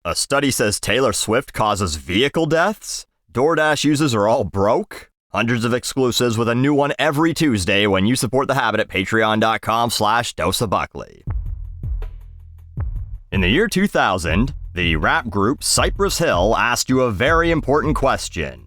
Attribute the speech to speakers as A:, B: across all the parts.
A: A study says Taylor Swift causes vehicle deaths? DoorDash users are all broke? Hundreds of exclusives with a new one every Tuesday when you support The Habit at patreon.com/doseofbuckley. In the year 2000, the rap group Cypress Hill asked you a very important question.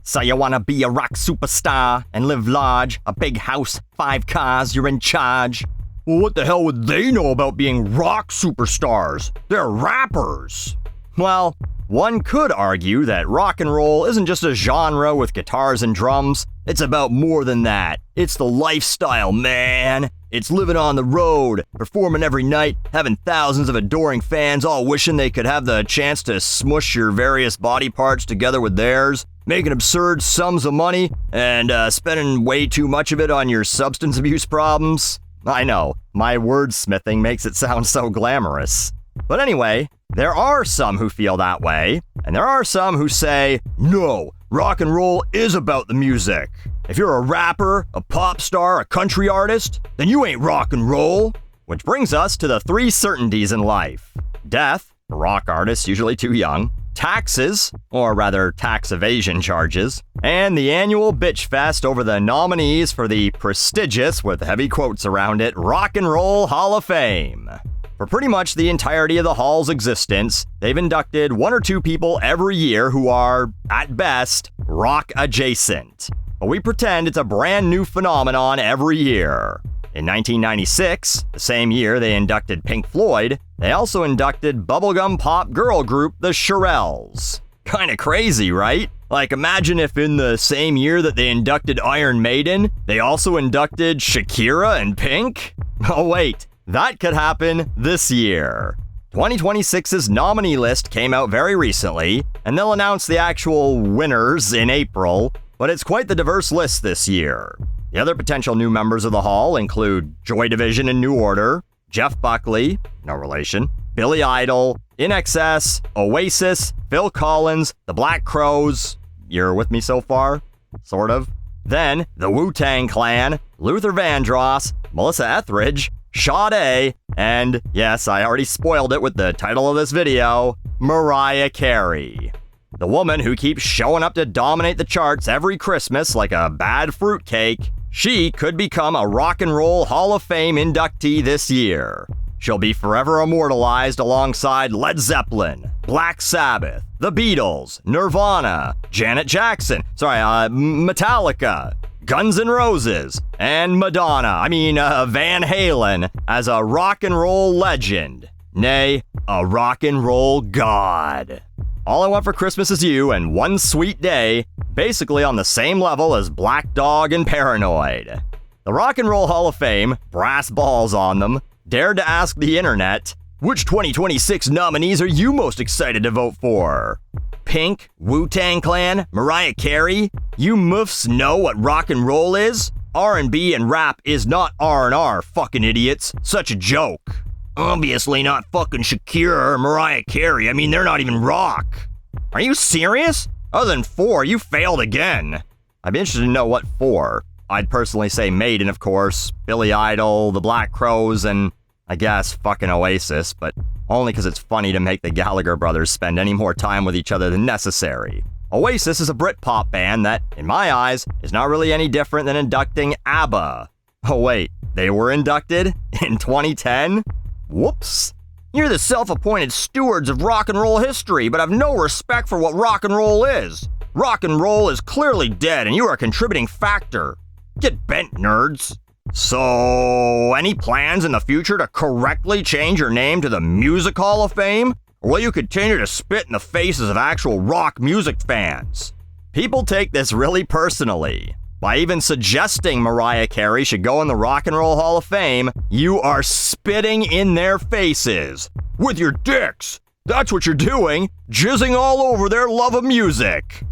A: So you wanna be a rock superstar and live large, a big house, 5 cars, you're in charge? Well, what the hell would they know about being rock superstars? They're rappers. Well, one could argue that rock and roll isn't just a genre with guitars and drums. It's about more than that. It's the lifestyle, man. It's living on the road, performing every night, having thousands of adoring fans all wishing they could have the chance to smush your various body parts together with theirs, making absurd sums of money, and spending way too much of it on your substance abuse problems. I know, my wordsmithing makes it sound so glamorous. But anyway, there are some who feel that way, and there are some who say, no, rock and roll is about the music. If you're a rapper, a pop star, a country artist, then you ain't rock and roll. Which brings us to the 3 certainties in life. Death, for rock artists usually too young, taxes, or rather tax evasion charges, and the annual bitch fest over the nominees for the prestigious, with heavy quotes around it, Rock and Roll Hall of Fame. For pretty much the entirety of the Hall's existence, they've inducted 1 or 2 people every year who are, at best, rock adjacent. But we pretend it's a brand new phenomenon every year. In 1996, the same year they inducted Pink Floyd, they also inducted bubblegum pop girl group the Shirelles. Kinda crazy, right? Like, imagine if in the same year that they inducted Iron Maiden, they also inducted Shakira and Pink? Oh wait, that could happen this year. 2026's nominee list came out very recently, and they'll announce the actual winners in April, but it's quite the diverse list this year. The other potential new members of the Hall include Joy Division and New Order, Jeff Buckley, no relation, Billy Idol, INXS, Oasis, Phil Collins, the Black Crowes. You're with me so far? Sort of. Then, the WuTang Clan, Luther Vandross, Melissa Etheridge, Sade, and, yes, I already spoiled it with the title of this video, Mariah Carey. The woman who keeps showing up to dominate the charts every Christmas like a bad fruitcake, she could become a Rock and Roll Hall of Fame inductee this year. She'll be forever immortalized alongside Led Zeppelin, Black Sabbath, The Beatles, Nirvana, Janet Jackson, Metallica, Guns N' Roses, and Van Halen as a rock and roll legend. Nay, a rock and roll god. All I Want for Christmas Is You and One Sweet Day, basically on the same level as Black Dog and Paranoid. The Rock and Roll Hall of Fame, brass balls on them, dared to ask the internet, which 2026 nominees are you most excited to vote for? Pink, WuTang Clan, Mariah Carey? You moofs know what rock and roll is? R&B and rap is not R&R, fucking idiots. Such a joke. Obviously not fucking Shakira or Mariah Carey. I mean, they're not even rock. Are you serious? Other than 4, you failed again. I'd be interested to know what 4. I'd personally say Maiden, of course, Billy Idol, the Black Crowes, and I guess fucking Oasis, but only because it's funny to make the Gallagher brothers spend any more time with each other than necessary. Oasis is a Britpop band that, in my eyes, is not really any different than inducting ABBA. Oh wait, they were inducted? In 2010? Whoops. You're the self-appointed stewards of rock and roll history, but have no respect for what rock and roll is. Rock and roll is clearly dead, and you are a contributing factor. Get bent, nerds. So, any plans in the future to correctly change your name to the Music Hall of Fame? Or will you continue to spit in the faces of actual rock music fans? People take this really personally. By even suggesting Mariah Carey should go in the Rock and Roll Hall of Fame, you are spitting in their faces. With your dicks. That's what you're doing, jizzing all over their love of music.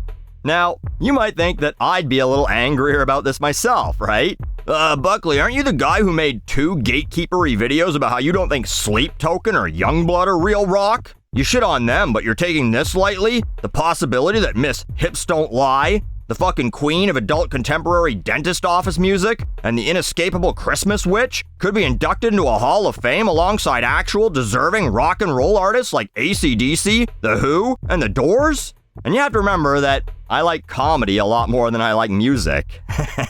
A: Now, you might think that I'd be a little angrier about this myself, right? Buckley, aren't you the guy who made 2 gatekeepery videos about how you don't think Sleep Token or Youngblood are real rock? You shit on them, but you're taking this lightly? The possibility that Miss Hips Don't Lie, the fucking queen of adult contemporary dentist office music, and the inescapable Christmas witch, could be inducted into a Hall of Fame alongside actual deserving rock and roll artists like AC/DC, The Who, and The Doors? And you have to remember that I like comedy a lot more than I like music,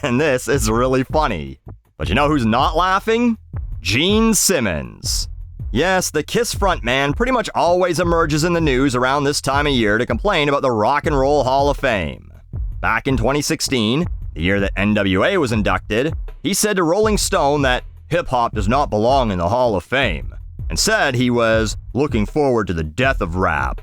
A: and this is really funny. But you know who's not laughing? Gene Simmons. Yes, the Kiss frontman pretty much always emerges in the news around this time of year to complain about the Rock and Roll Hall of Fame. Back in 2016, the year that NWA was inducted, he said to Rolling Stone that hip-hop does not belong in the Hall of Fame, and said he was looking forward to the death of rap.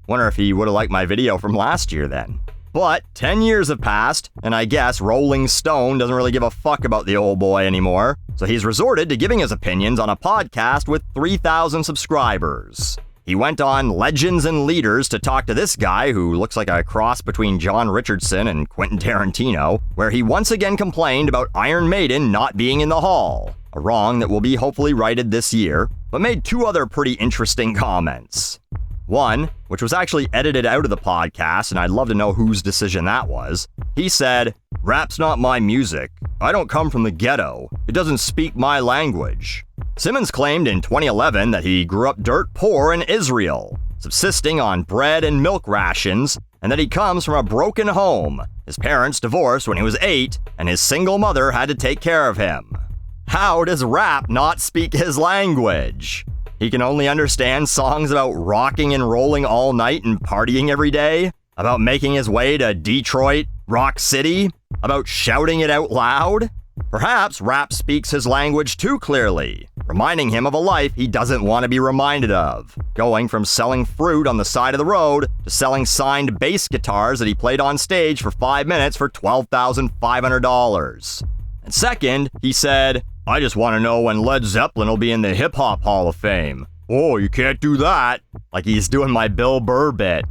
A: Wonder if he would have liked my video from last year then. But 10 years have passed, and I guess Rolling Stone doesn't really give a fuck about the old boy anymore, so he's resorted to giving his opinions on a podcast with 3,000 subscribers. He went on Legends and Leaders to talk to this guy who looks like a cross between John Richardson and Quentin Tarantino, where he once again complained about Iron Maiden not being in the hall, a wrong that will be hopefully righted this year, but made two other pretty interesting comments. One, which was actually edited out of the podcast, and I'd love to know whose decision that was. He said, "Rap's not my music. I don't come from the ghetto. It doesn't speak my language." Simmons claimed in 2011 that he grew up dirt poor in Israel, subsisting on bread and milk rations, and that he comes from a broken home. His parents divorced when he was 8, and his single mother had to take care of him. How does rap not speak his language? He can only understand songs about rocking and rolling all night and partying every day, about making his way to Detroit, Rock City, about shouting it out loud. Perhaps rap speaks his language too clearly, reminding him of a life he doesn't want to be reminded of, going from selling fruit on the side of the road to selling signed bass guitars that he played on stage for 5 minutes for $12,500. And second, he said, "I just want to know when Led Zeppelin will be in the Hip Hop Hall of Fame." Oh, you can't do that. Like he's doing my Bill Burr bit.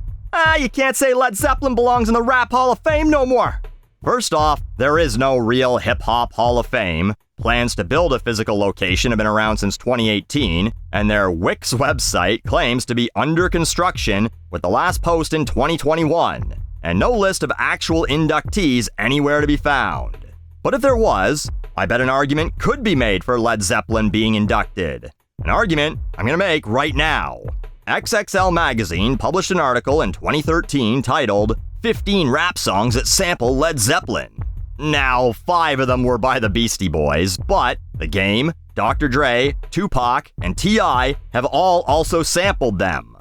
A: You can't say Led Zeppelin belongs in the Rap Hall of Fame no more. First off, there is no real Hip Hop Hall of Fame. Plans to build a physical location have been around since 2018, and their Wix website claims to be under construction with the last post in 2021, and no list of actual inductees anywhere to be found. But if there was, I bet an argument could be made for Led Zeppelin being inducted. An argument I'm going to make right now. XXL Magazine published an article in 2013 titled 15 Rap Songs That Sample Led Zeppelin. Now, 5 of them were by the Beastie Boys, but The Game, Dr. Dre, Tupac, and T.I. have all also sampled them.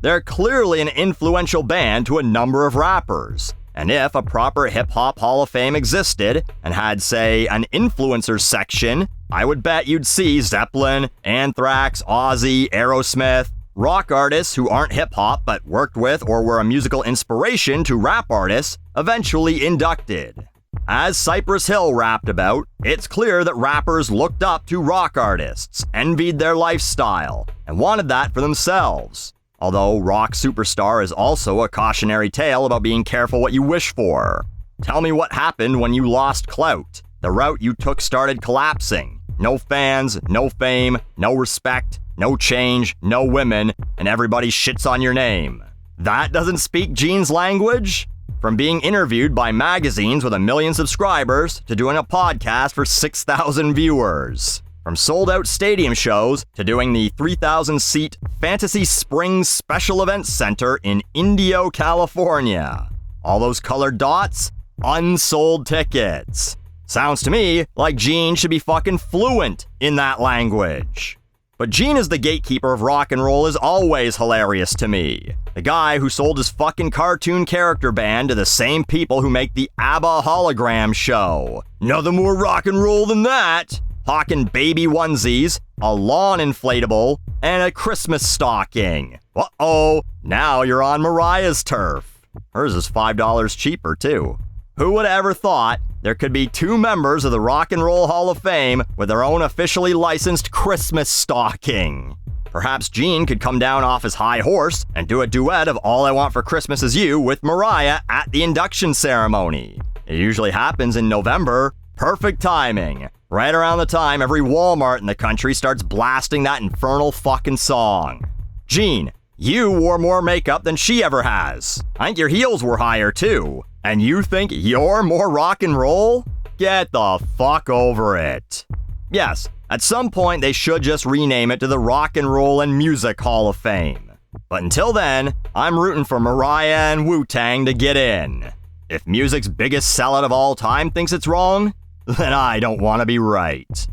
A: They're clearly an influential band to a number of rappers. And if a proper hip-hop Hall of Fame existed and had, say, an influencers section, I would bet you'd see Zeppelin, Anthrax, Ozzy, Aerosmith, rock artists who aren't hip-hop but worked with or were a musical inspiration to rap artists, eventually inducted. As Cypress Hill rapped about, it's clear that rappers looked up to rock artists, envied their lifestyle, and wanted that for themselves. Although Rock Superstar is also a cautionary tale about being careful what you wish for. Tell me what happened when you lost clout. The route you took started collapsing. No fans, no fame, no respect, no change, no women, and everybody shits on your name. That doesn't speak Gene's language? From being interviewed by magazines with 1 million subscribers to doing a podcast for 6,000 viewers. From sold-out stadium shows to doing the 3,000-seat Fantasy Springs Special Events Center in Indio, California. All those colored dots? Unsold tickets. Sounds to me like Gene should be fucking fluent in that language. But Gene as the gatekeeper of rock and roll is always hilarious to me. The guy who sold his fucking cartoon character band to the same people who make the ABBA hologram show. Nothing more rock and roll than that. Hawking baby onesies, a lawn inflatable, and a Christmas stocking. Uh-oh, now you're on Mariah's turf. Hers is $5 cheaper, too. Who would have ever thought there could be 2 members of the Rock and Roll Hall of Fame with their own officially licensed Christmas stocking? Perhaps Gene could come down off his high horse and do a duet of All I Want for Christmas Is You with Mariah at the induction ceremony. It usually happens in November. Perfect timing. Right around the time every Walmart in the country starts blasting that infernal fucking song. Gene, you wore more makeup than she ever has. I think your heels were higher too. And you think you're more rock and roll? Get the fuck over it. Yes, at some point they should just rename it to the Rock and Roll and Music Hall of Fame. But until then, I'm rooting for Mariah and Wu-Tang to get in. If music's biggest sellout of all time thinks it's wrong, then I don't want to be right.